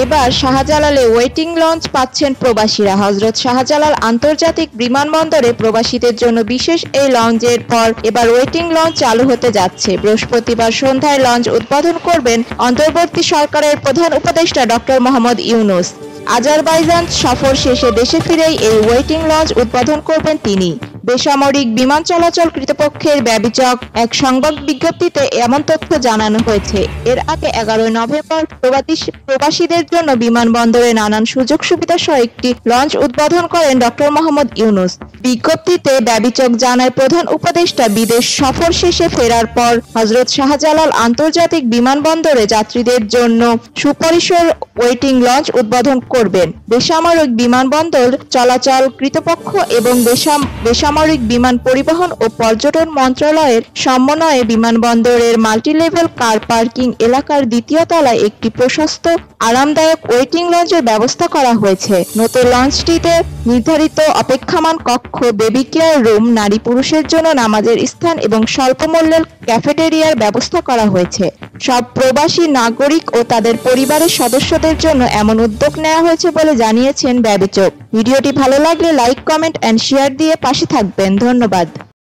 এবার শাহজালালে waiting launch পাচ্ছেন প্রবাসীরা। হযরত শাহজালাল আন্তর্জাতিক বিমানবন্দরে প্রবাসীদের জন্য বিশেষ এই লঞ্চের পর এবার ওয়েটিং লঞ্চ চালু হতে যাচ্ছে। বৃহস্পতিবার সন্ধ্যায় লঞ্চ উদ্বোধন করবেন অন্তর্বর্তী সরকারের প্রধান উপদেষ্টা ডক্টর মোহাম্মদ ইউনূস। আজারবাইজান সফর শেষে দেশে ফিরেই এই ওয়েটিং লঞ্চ উদ্বোধন করবেন তিনি। বেসামরিক বিমান চলাচল কর্তৃপক্ষের ব্যবচাক এক সংবাদ বিজ্ঞপ্তিতে এমন তথ্য জানানো হয়েছে। এর আগে 11 নভেম্বর প্রবাসীদের জন্য বিমানবন্দরে নানান সুযোগ সুবিধা সহ একটি লঞ্চ উদ্বোধন করেন ডক্টর মোহাম্মদ ইউনূস। বিজ্ঞপ্তিতে ব্যবচাক জানায়, প্রধান উপদেষ্টা বিদেশ সফর শেষে ফেরার পর হযরত শাহজালাল আন্তর্জাতিক বিমানবন্দরে যাত্রীদের জন্য সুপরিসর ওয়েটিং লঞ্চ উদ্বোধন করবেন। বেসামরিক বিমানবন্দর চলাচল কর্তৃপক্ষ এবং বেসামরিক বিমান পরিবহন ও পর্যটন মন্ত্রণালয়ের সমন্বয়ে বিমানবন্দরের মাল্টিলেভেল কার পার্কিং এলাকার দ্বিতীয় তলায় একটি প্রশস্ত আরামদায়ক ওয়েটিং লঞ্চের ব্যবস্থা করা হয়েছে। নতুন লঞ্চটিতে নির্ধারিত অপেক্ষমান কক্ষ, বেবি কেয়ার রুম, নারী পুরুষের জন্য নামাজের স্থান এবং স্বল্প মূল্যের ক্যাফেটেরিয়ার ব্যবস্থা করা হয়েছে। সব প্রবাসী নাগরিক ও তাদের পরিবারের সদস্যদের জন্য এমন উদ্যোগ নেওয়া হয়েছে বলে জানিয়েছেন ব্যবচাক। ভিডিওটি ভালো লাগলে লাইক, কমেন্ট এন্ড শেয়ার দিয়ে পাশে থাকবেন। ধন্যবাদ।